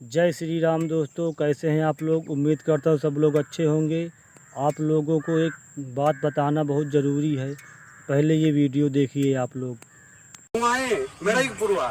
जय श्री राम दोस्तों, कैसे हैं आप लोग। उम्मीद करता हूँ सब लोग अच्छे होंगे। आप लोगों को एक बात बताना बहुत ज़रूरी है, पहले ये वीडियो देखिए आप लोग। मेरईपुरवा,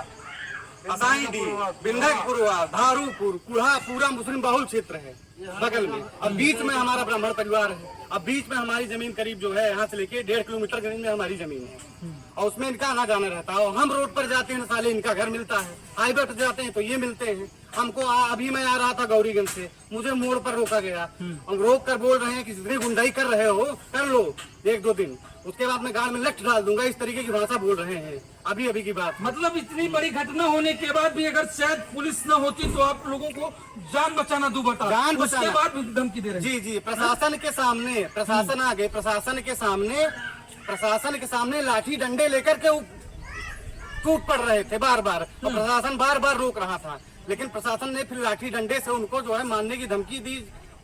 असाईडी, बिंधकपुरवा, धारूपुर, कुल्हा पूरा मुस्लिम बहुल क्षेत्र है बगल में। अब बीच में हमारा ब्राह्मण परिवार है। अब बीच में हमारी जमीन करीब जो है यहाँ से लेके 1.5 किलोमीटर के रेंज में हमारी जमीन है और उसमें इनका आना जाना रहता है। और हम रोड पर जाते हैं साले इनका घर मिलता है, हाईवे पर जाते हैं तो ये मिलते हैं हमको। अभी मैं आ रहा था गौरीगंज से, मुझे मोड़ पर रोका गया। हम रोक कर बोल रहे हैं कि जितनी गुंडाई कर रहे हो कर लो 1-2 दिन, उसके बाद मैं गाड़ में लठ डाल दूंगा। इस तरीके की भाषा बोल रहे हैं अभी अभी की बात। मतलब इतनी बड़ी घटना होने के बाद भी अगर शायद पुलिस न होती तो आप लोगों को जान बचाना दूभर, जान उसके बाद भी धमकी दे रहे हैं। जी जी, प्रशासन के सामने, प्रशासन आ गए, प्रशासन के सामने लाठी डंडे लेकर के टूट पड़ रहे थे बार बार, और प्रशासन बार बार रोक रहा था। लेकिन प्रशासन ने फिर लाठी डंडे से उनको जो है मारने की धमकी दी,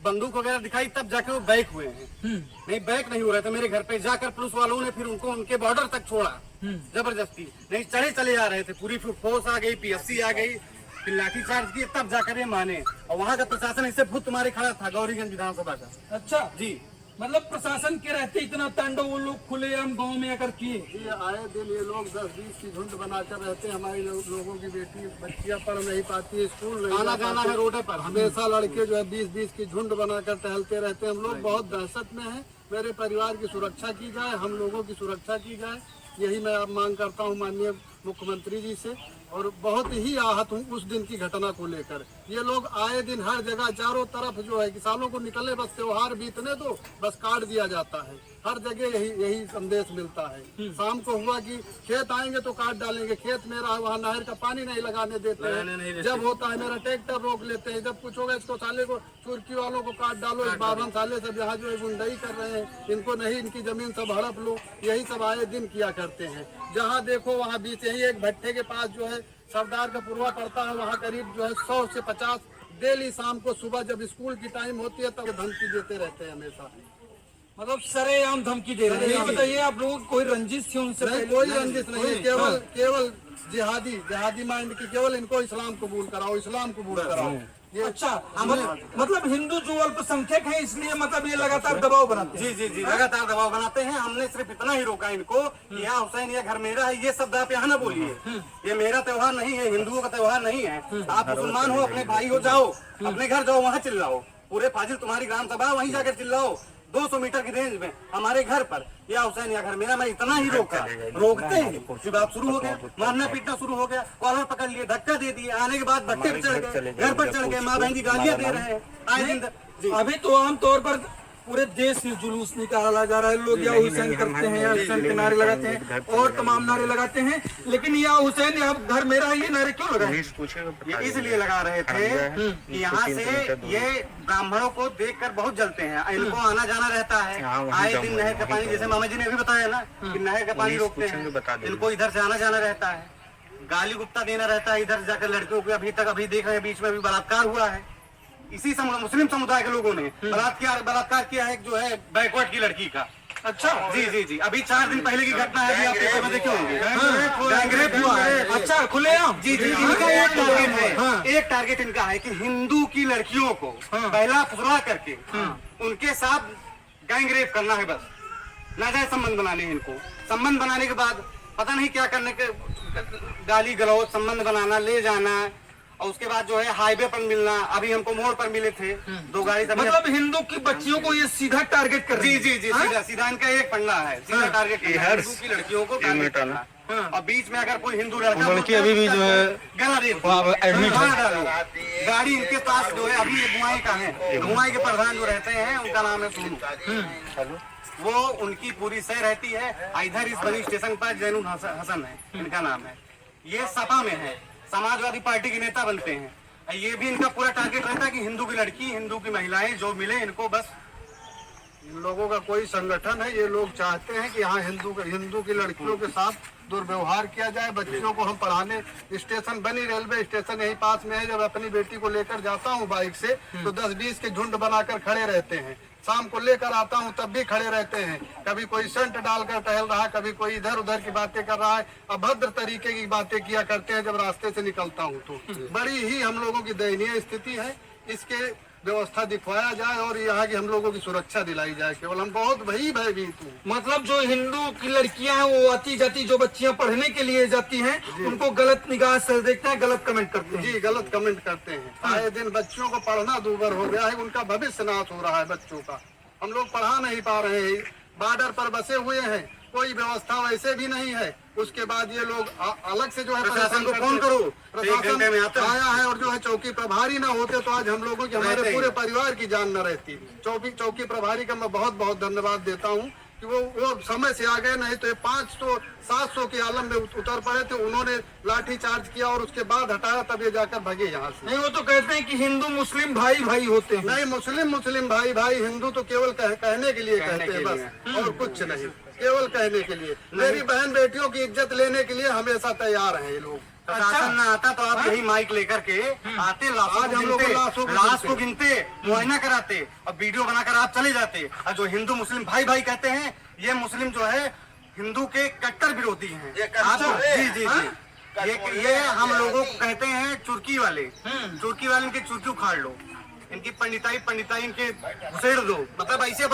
बंदूक वगैरह दिखाई, तब जाके वो बैक हुए हैं। नहीं बैक नहीं हो रहे थे। मेरे घर पे जाकर पुलिस वालों ने फिर उनको उनके बॉर्डर तक छोड़ा जबरदस्ती। नहीं चले आ रहे थे, पूरी फोर्स आ गई, पीएससी आ गई, फिर लाठी चार्ज किए, तब जाकर ये माने। और वहाँ का प्रशासन इससे भूत तुम्हारे खड़ा था गौरीगंज विधानसभा का। अच्छा जी, मतलब प्रशासन के रहते इतना तांडव वो लोग खुलेआम गांव में आकर किए। ये आए दिन ये लोग 10-20 की झुंड बनाकर रहते हैं। हमारी लोगों की बेटी बच्चियां पढ़ नहीं पाती, स्कूल नहीं आना जाना है रोड पर। हमेशा लड़के जो है 20-20 की झुंड बनाकर टहलते रहते हैं। हम लोग बहुत दहशत में हैं। मेरे परिवार की सुरक्षा की जाए, हम लोगों की सुरक्षा की जाए, यही मैं अब मांग करता हूँ माननीय मुख्यमंत्री जी से। और बहुत ही आहत हूँ उस दिन की घटना को लेकर। ये लोग आए दिन हर जगह चारों तरफ जो है किसानों को निकले बस त्योहार बीतने दो, बस काट दिया जाता है। हर जगह यही संदेश मिलता है। शाम को हुआ कि खेत आएंगे तो काट डालेंगे, खेत मेरा है वहाँ नहर का पानी नहीं लगाने देते हैं। जब होता है मेरा ट्रैक्टर रोक लेते हैं। जब कुछ होगा इसको साले को, चुरकी वालों को काट डालो, इस बावन साले सब यहाँ जो है गुंडाई कर रहे हैं, इनको नहीं, इनकी जमीन सब हड़प लो, यही सब आए दिन किया करते हैं। जहाँ देखो वहाँ बीच यही एक भट्टे के पास जो है सरदार का पुरवा पड़ता है, वहाँ करीब जो है 100 से 50 डेली शाम को सुबह जब स्कूल की टाइम होती है तब धमकी देते रहते हैं हमेशा। मतलब सरेआम धमकी दे रहे हैं। ये बताइए आप लोगों को कोई रंजिश थी उनसे? नहीं, कोई रंजिश नहीं है, केवल जिहादी माइंड की, केवल इनको इस्लाम कबूल कराओ, इस्लाम कबूल कराओ। अच्छा मतलब हिंदू जो अल्पसंख्यक है इसलिए मतलब ये लगातार दबाव बनाते हैं। जी जी जी, लगातार दबाव बनाते हैं। हमने सिर्फ इतना ही रोका इनको कि यहाँ हुसैन ये घर मेरा है, ये शब्द आप यहाँ ना बोलिए। ये मेरा त्योहार नहीं है, हिंदुओं का त्योहार नहीं है। आप मुसलमान हो, अपने भाई हो, जाओ अपने घर जाओ, वहाँ चिल्लाओ। पूरे फाजिल तुम्हारी ग्राम सभा, वहीं जाकर चिल्लाओ 200 मीटर की रेंज में हमारे घर पर, या हुसैन या घर मेरा। मैं इतना ही रोका, रोकते हैं फिर बात शुरू हो गया, मारना पीटना शुरू हो गया। कॉलर पकड़ लिए, धक्का दे दिए, आने के बाद भट्टे पे चढ़ गए, घर पर चढ़ गए, माँ बहन की गालियां दे रहे हैं आए दिन। अभी तो आमतौर पर पूरे देश में जुलूस निकाला जा रहा है, लोग या हुसैन करते हैं, या हुसैन के नारे लगाते हैं और तमाम नारे लगाते हैं। लेकिन या हुसैन या घर मेरा है, ये नारे क्यों लगाए? ये इसलिए लगा रहे थे कि यहाँ से ये ब्राह्मणों को देखकर बहुत जलते हैं। इनको आना जाना रहता है, आए दिन नहर का पानी, जैसे मामा जी ने भी बताया ना कि नहर का पानी रोकते हैं, इनको इधर से आना जाना रहता है, गाली गुप्ता देना रहता है। इधर जाकर लड़कियों को अभी देख रहे हैं, बीच में भी बलात्कार हुआ है। इसी मुस्लिम समुदाय के लोगों ने बलात्कार किया है, जो है बैकवर्ड की लड़की का। अच्छा जी जी जी, अभी 4 दिन पहले की घटना है, अभी आप पेपर में देखे होंगे, गैंगरेप हुआ है। अच्छा खुलेआम। जी जी, इनका एक टारगेट है, एक टारगेट इनका है कि हिंदू की लड़कियों को पहला फुसला करके उनके साथ गैंगरेप करना है, बस नाजायज संबंध बनाने हैं इनको। संबंध बनाने के बाद पता नहीं क्या करने के, गाली गलौज, संबंध बनाना, ले जाना, और उसके बाद जो है हाईवे पर मिलना। अभी हमको मोड़ पर मिले थे 2 गाड़ी से। मतलब हिंदू की बच्चियों को ये सीधा टारगेट कर रहे हैं। जी जी जी, सीधा इनका एक पन्ना है, सीधा टारगेट हिंदू की लड़कियों को टारगेट करना। और बीच में अगर कोई हिंदू लड़की अभी भी जो है गला रेप एडमिट है, गाड़ी इनके पास जो है अभी मुआई का है, मुआई के प्रधान जो रहते हैं उनका नाम है सोनू, वो उनकी पूरी सह रहती है। इधर इस बनी स्टेशन पर जैनुल हसन है इनका नाम है, ये सपा में है, समाजवादी पार्टी के नेता बनते हैं। ये भी इनका पूरा टारगेट रहता है कि हिंदू की लड़की, हिंदू की महिलाएं जो मिले इनको बस इन लोगों का कोई संगठन है। ये लोग चाहते हैं कि यहाँ हिंदू की लड़कियों के साथ दुर्व्यवहार किया जाए। बच्चियों को हम पढ़ाने, स्टेशन बनी रेलवे स्टेशन यही पास में है, जब अपनी बेटी को लेकर जाता हूँ बाइक से तो 10-20 के झुंड बनाकर खड़े रहते हैं। शाम को लेकर आता हूँ तब भी खड़े रहते हैं। कभी कोई सेंट डालकर टहल रहा है, कभी कोई इधर उधर की बातें कर रहा है, अभद्र तरीके की बातें किया करते हैं। जब रास्ते से निकलता हूँ तो बड़ी ही हम लोगों की दयनीय स्थिति है। इसके व्यवस्था दिखवाया जाए और यहाँ की हम लोगों की सुरक्षा दिलाई जाए। केवल हम बहुत भयभीत हूँ। मतलब जो हिंदू की लड़कियां हैं वो आती जाती जो बच्चियां पढ़ने के लिए जाती हैं उनको गलत निगाह से देखते हैं, गलत कमेंट करते हैं। जी, गलत कमेंट करते हैं। आए दिन बच्चों को पढ़ना दूभर हो गया है, उनका भविष्य नाश हो रहा है बच्चों का। हम लोग पढ़ा नहीं पा रहे हैं, बॉर्डर पर बसे हुए हैं, कोई व्यवस्था वैसे भी नहीं है। उसके बाद ये लोग अलग से जो है प्रशासन को फोन करो, प्रशासन आया है और जो है चौकी प्रभारी ना होते तो आज हम लोगों की, हमारे पूरे परिवार की जान न रहती। चौकी प्रभारी का मैं बहुत बहुत धन्यवाद देता हूँ कि वो समय से आ गए, नहीं तो 500-700 के आलम में उतर पड़े थे। उन्होंने लाठी चार्ज किया और उसके बाद हटाया, तब ये जाकर भगे यहाँ से। नहीं, वो तो कहते हैं कि हिंदू मुस्लिम भाई भाई होते हैं। नहीं, मुस्लिम भाई भाई, हिंदू तो केवल कहने के लिए कहते हैं बस, और कुछ नहीं, केवल कहने के लिए। मेरी बहन बेटियों की इज्जत लेने के लिए हमेशा तैयार हैं ये लोग। प्रशासन न आता तो आप यही माइक लेकर के आते, आज हम लोग लाश को गिनते, मुआयना कराते और वीडियो बनाकर आप चले जाते। और जो हिंदू मुस्लिम भाई भाई कहते हैं, ये मुस्लिम जो है हिंदू के कट्टर विरोधी हैं। जी, ये हम लोगों को कहते हैं चुरकी वाले इनके चुरकी उखाड़ लो, इनकी पंडिताई इनके घुसेड़ दो। मतलब ऐसे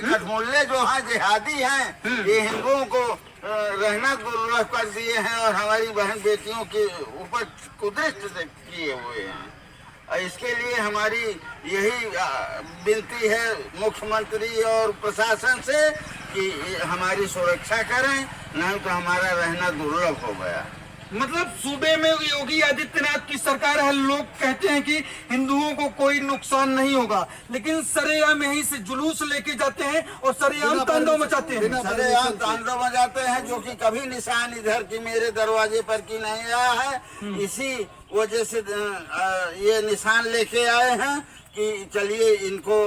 खटमोल्ले जो है जिहादी हैं, ये हिंदुओं को रहना दुर्लभ कर दिए हैं और हमारी बहन बेटियों के ऊपर कुदृष्ट किए हुए हैं। और इसके लिए हमारी यही विनती है मुख्यमंत्री और प्रशासन से कि हमारी सुरक्षा करें, नहीं तो हमारा रहना दुर्लभ हो गया। मतलब सूबे में योगी आदित्यनाथ की सरकार है, लोग कहते हैं कि हिंदुओं को कोई नुकसान नहीं होगा, लेकिन सरेआम यहीं से जुलूस लेके जाते हैं और सरेआम तांडव मचाते हैं। सरेआम तांडव मचाते हैं, जो कि कभी निशान इधर की मेरे दरवाजे पर की नहीं आया है। इसी वजह से ये निशान लेके आए हैं कि चलिए इनको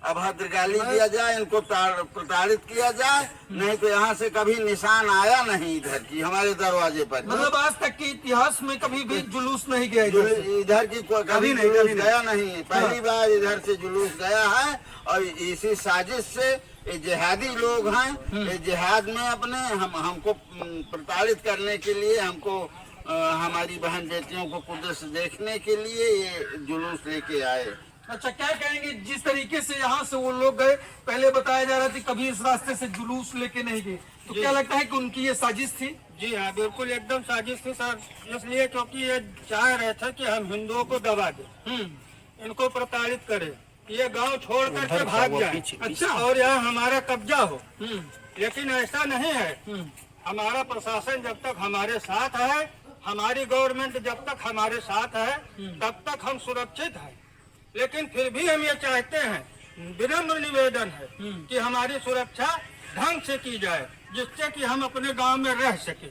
अभद्र गाली दिया जाए, इनको प्रताड़ित किया जाए, नहीं तो यहाँ से कभी निशान आया नहीं इधर की हमारे दरवाजे पर। मतलब आज तक के इतिहास में कभी भी जुलूस नहीं गया इधर की कभी जुलूस गया नहीं, पहली बार इधर से जुलूस गया है। और इसी साजिश से ये जिहादी लोग हैं, ये जिहाद में अपने हमको प्रताड़ित करने के लिए, हमको हमारी बहन बेटियों को कुदस देखने के लिए ये जुलूस लेके आए। अच्छा, क्या कहेंगे जिस तरीके से यहाँ से वो लोग गए, पहले बताया जा रहा था कभी इस रास्ते से जुलूस लेके नहीं गए, तो क्या लगता है कि उनकी ये साजिश थी? जी हाँ, बिल्कुल एकदम साजिश थी सर। इसलिए क्योंकि ये चाह रहे थे कि हम हिंदुओं को दबा दें, इनको प्रताड़ित करें, ये गांव छोड़ करके भाग जाए। अच्छा, और यहाँ हमारा कब्जा हो। लेकिन ऐसा नहीं है। हमारा प्रशासन जब तक हमारे साथ है, हमारी गवर्नमेंट जब तक हमारे साथ है, तब तक हम सुरक्षित हैं। लेकिन फिर भी हम ये चाहते हैं, विनम्र निवेदन है कि हमारी सुरक्षा ढंग से की जाए, जिससे कि हम अपने गांव में रह सके।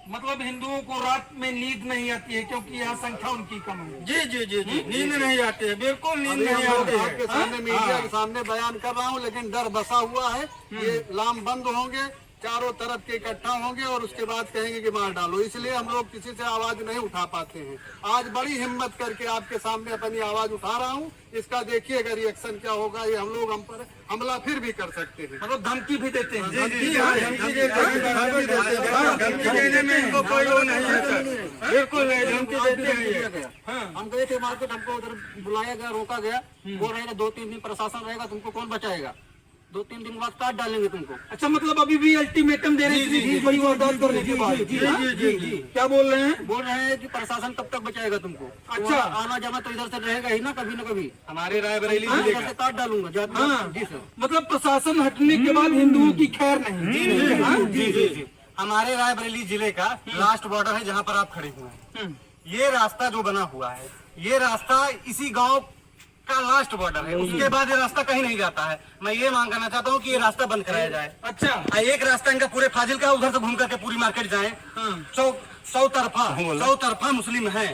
मतलब हिंदुओं को रात में नींद नहीं आती है क्योंकि यहाँ संख्या उनकी कम है। जी जी जी जी, नींद नहीं आती है, बिल्कुल नींद नहीं आती है। आपके सामने मीडिया के सामने बयान कर रहा हूँ, लेकिन डर बसा हुआ है। ये लाम बंद होंगे, चारों तरफ के इकट्ठा होंगे और उसके बाद कहेंगे कि मार डालो। इसलिए हम लोग किसी से आवाज नहीं उठा पाते हैं। आज बड़ी हिम्मत करके आपके सामने अपनी आवाज उठा रहा हूँ। इसका देखिएगा रिएक्शन क्या होगा। ये हम लोग हम पर हमला फिर भी कर सकते हैं। मतलब धमकी भी देते हैं। धमकी देने में इनको कोई वो नहीं है सर, बिल्कुल नहीं, धमकी देते हैं। हम गए थे मार्केट, हमको उधर बुलाया गया, रोका गया। वो रहेगा 2-3 दिन प्रशासन रहेगा, तुमको कौन बचाएगा? 2-3 दिन बाद काट डालेंगे तुमको। अच्छा, मतलब अभी भी अल्टीमेटम दे रहे थे वही वारदात करने के बाद। जी, क्या बोल रहे हैं? बोल रहे हैं कि प्रशासन कब तक बचाएगा तुमको? अच्छा, आना जाना तो इधर से रहेगा ही ना, कभी न कभी। हमारे रायबरेली इधर से काट डालूंगा। जी सर। मतलब प्रशासन हटने के बाद हिंदुओं की खैर नहीं। जी, हमारे रायबरेली जिले का लास्ट बॉर्डर है जहाँ पर आप खड़े हुए हैं। ये रास्ता जो बना हुआ है, ये रास्ता इसी गांव का लास्ट बॉर्डर है, उसके बाद ये रास्ता कहीं नहीं जाता है। मैं ये मांग करना चाहता हूँ कि ये रास्ता बंद कराया जाए। अच्छा, एक रास्ता इनका पूरे फाजिल का उधर से घूम करके पूरी मार्केट जाए। सौ तरफा मुस्लिम है,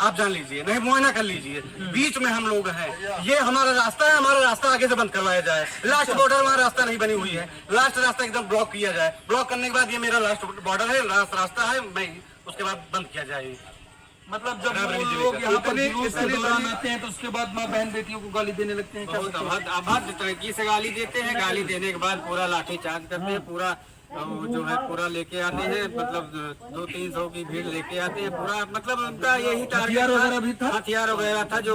आप जान लीजिए, नहीं मुआयना कर लीजिए। बीच में हम लोग हैं, ये हमारा रास्ता है, हमारा रास्ता आगे से बंद करवाया जाए। लास्ट बॉर्डर हमारा रास्ता नहीं बनी हुई है, लास्ट रास्ता एकदम ब्लॉक किया जाए। ब्लॉक करने के बाद ये मेरा लास्ट बॉर्डर है, लास्ट रास्ता है, मैं उसके बाद बंद किया जाए। मतलब जब वो लोग यहाँ पर जुलूस के दौरान आते हैं तो उसके बाद माँ बहन बेटियों को गाली देने लगते हैं। क्या बहुत अभद्र तरीके से गाली देते हैं। गाली देने के बाद पूरा लाठीचार्ज करते हैं, पूरा जो है पूरा लेके आते हैं, मतलब 200-300 की भीड़ लेके आते हैं पूरा। मतलब उनका यही हथियार वगैरह भी था, हथियार वगैरह था, जो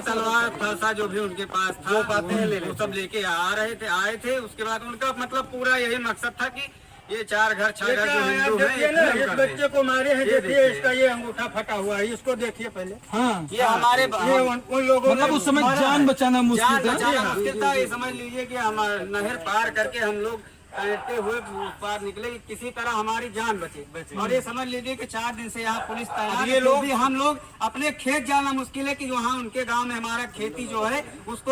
तलवार फरसा जो भी उनके पास था वो सब लेके आए थे। उसके बाद उनका मतलब पूरा यही मकसद था कि ये 4 घर 6 घर जो हिंदू हैं, इस बच्चे को मारे हैं, देखिए इसका ये अंगूठा फटा हुआ है, इसको देखिए पहले। हाँ, ये हमारे ये उन लोगों मतलब उस समय जान बचाना मुश्किल जान था। बचाना मुश्किल था। ये समझ लीजिए कि हम नहर पार करके हम लोग तैरते हुए पार निकले, किसी तरह हमारी जान बचे। और ये समझ लीजिए कि 4 दिन से यहाँ पुलिस तैनात है, भी हम लोग अपने खेत जाना मुश्किल है कि वहाँ उनके गांव में हमारा खेती जो है उसको